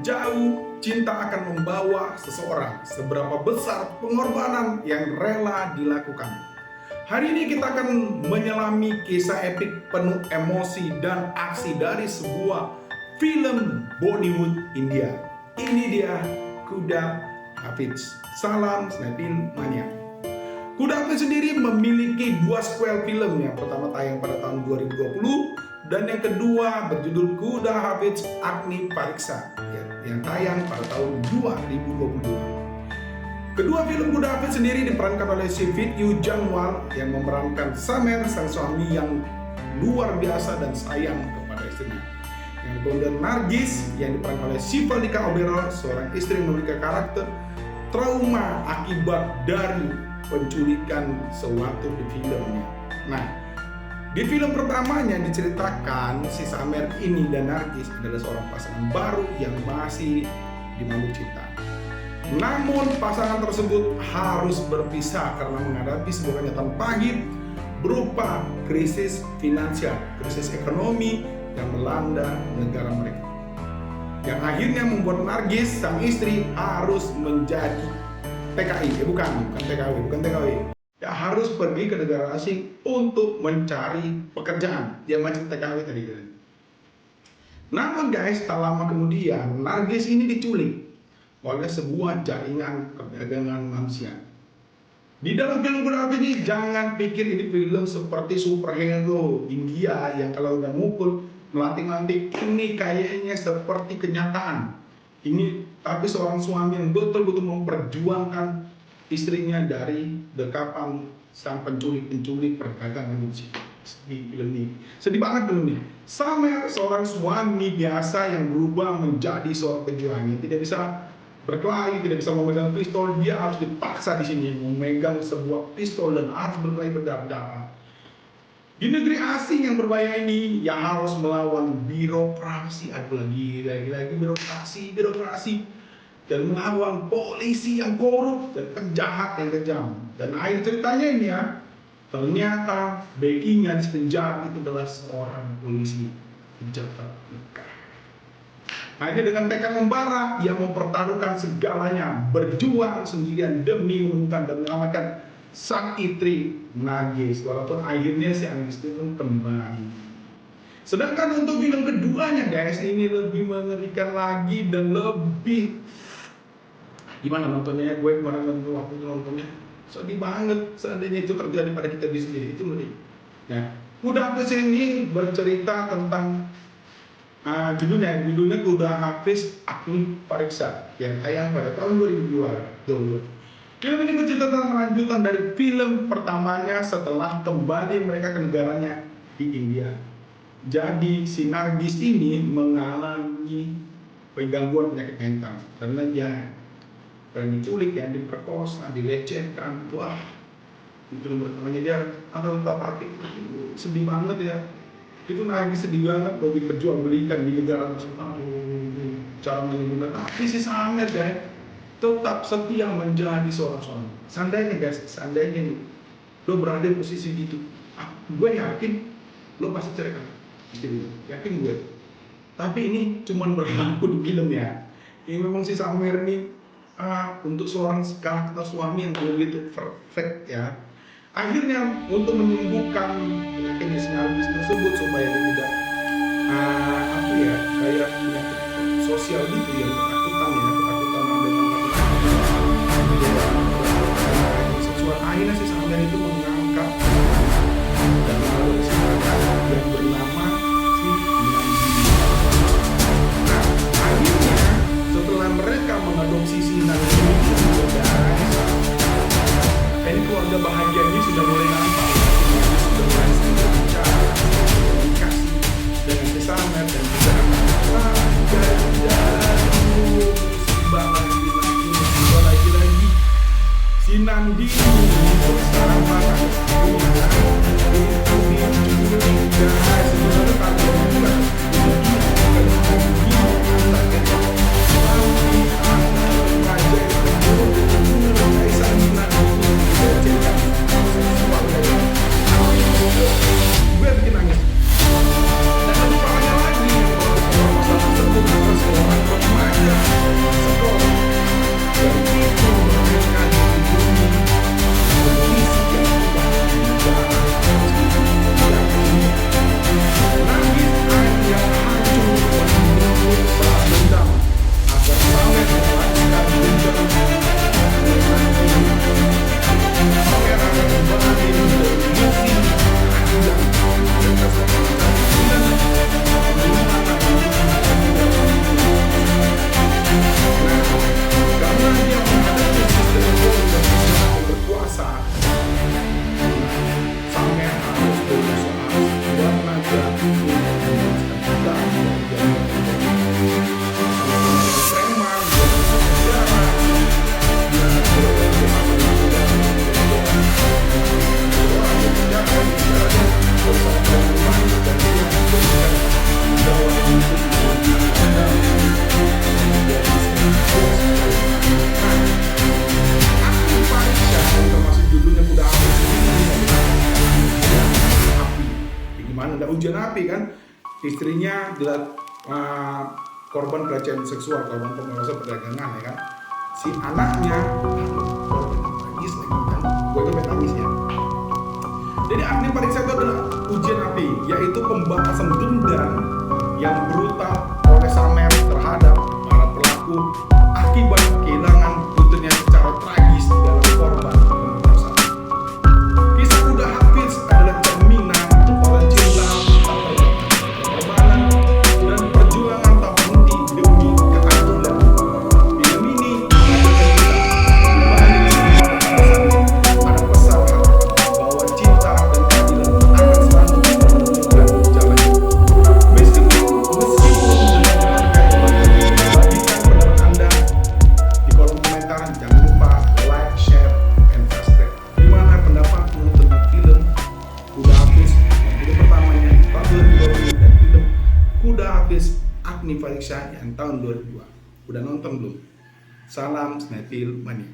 jauh cinta akan membawa seseorang, seberapa besar pengorbanan yang rela dilakukan. Hari ini kita akan menyelami kisah epik penuh emosi dan aksi dari sebuah film Bollywood India. Ini dia Kuda Hafiz. Salam Snapil Mania. Kuda Hafiz sendiri memiliki dua sequel film. Yang pertama tayang pada tahun 2020 dan yang kedua berjudul Kuda Hafiz Agni Pariksa yang tayang pada tahun 2022. Kedua film Kuda Hafiz sendiri diperankan oleh si Vidyu Jainwal yang memerankan Samer, sang suami yang luar biasa dan sayang kepada istrinya. Yang kedua Nargis yang diperankan oleh Sivalika Oberoi, seorang istri yang memiliki karakter trauma akibat dari penculikan sewaktu di filmnya. Nah, di film pertamanya diceritakan si Samer ini dan Nargis adalah seorang pasangan baru yang masih dimabuk cinta. Namun pasangan tersebut harus berpisah karena menghadapi sebuah kenyataan pahit berupa krisis finansial, krisis ekonomi yang melanda negara mereka. Yang akhirnya membuat Nargis, sang istri, harus menjadi TKI, bukan TKW. Ya, harus pergi ke negara asing untuk mencari pekerjaan. Dia macam TKW tadi. Namun guys, tak lama kemudian Nargis ini diculik oleh sebuah jaringan perdagangan manusia. Di dalam film Kuda Hafiz ini jangan pikir ini film seperti superhero India yang kalau udah mukul melantik-lantik. Ini kayaknya seperti kenyataan. Ini tapi seorang suami yang betul-betul memperjuangkan istrinya dari dekapan sang penculik perdagangan manusia. Di film ini sedih banget film ini. Samer, seorang suami biasa yang berubah menjadi seorang pejuang yang tidak bisa berkelahi, tidak bisa memegang pistol. Dia harus dipaksa di sini memegang sebuah pistol dan harus berkelahi berdarah-darah. Di negeri asing yang berbahaya ini, yang harus melawan birokrasi, lagi birokrasi dan melawan polisi yang korup dan penjahat yang kejam. Dan akhir ceritanya ini ya, ternyata backingan penjahat itu adalah seorang polisi penjahat. Hanya dengan tekad membara, ia mempertaruhkan segalanya, berjuang sendirian demi menemukan dan menyelamatkan sang istri Nargis, walaupun akhirnya si Nargis itu kembali. Sedangkan untuk film keduanya guys, ini lebih mengerikan lagi dan lebih gimana nontonnya? Gue kemarin waktu nontonnya sedih banget. Seandainya itu terjadi pada kita di sini, itu ngeri. Nah, Kuda Hafiz ini bercerita tentang judulnya Kuda Hafiz Agni Pariksa yang tayang pada tahun 2002. Film ini bercerita tentang lanjutan dari film pertamanya setelah kembali mereka ke negaranya di India. Jadi si Nargis ini mengalami gangguan penyakit mental karena dia diculik, ya, diperkosa, dilecehkan. Wah, itu pertamanya dia luka hati, sedih banget ya. Itu Nargis sedih banget, lebih berjuang belikan di negara tersebut. Cara menyembunyikan, tapi si Samer guys tetap setia menjadi seorang suami. Seandainya lo berada di posisi gitu, gue yakin lo pasti cerai kan, yakin gue. Tapi ini cuma berlaku di film ya. Ini memang si Samer ini untuk seorang karakter suami yang begitu perfect ya. Akhirnya untuk menyembuhkan penyakit si Nargis tersebut supaya dia tidak kayak penyakit sosial gitu yang ketakutan seksual. Akhirnya si Samer itu mengangkat dan mengadopsi anak yang bernama si Nandi. Nah, akhirnya setelah mereka mengadopsi si Nandi ini keluarga bahagia ini sudah mulai nampak. Sudah mulai bicara, komunikasi dengan si Samer dan juga musibah lagi si Nandi bersama itu diculik guys. Sebenarnya kalian juga gue bikin nangis. Dan lebih parahnya lagi, masalah tersebut seorang remaja istrinya korban pelecehan seksual, korban pemerkosaan perdagangan ya kan. Si anaknya nangis lagi kan, gue sampai nangis ya. Jadi Agni Pariksa itu adalah ujian api, yaitu pembalasan dendam yang brutal oleh Samer terhadap para pelaku akibat kehilangan putrinya secara tragis dalam korban pemerkosaan. Kisah kuda Hafiz adalah cerminan orang cinta tak pengorbanan dan perjuangan tak berhenti demi keadilan. Film ini ada pesan bahwa cinta dan keadilan akan selalu menemukan jalannya. Meskipun bagikan pendapat Anda di kolom komentar. Jangan lupa like, share, and subscribe. Gimana pendapatmu tentang film Kuda Hafiz yang film pertamanya di tahun 2020 dan film Kuda Hafiz Agni Pariksa yang tahun 2002? Udah nonton belum? Salam Sinetfil Mania.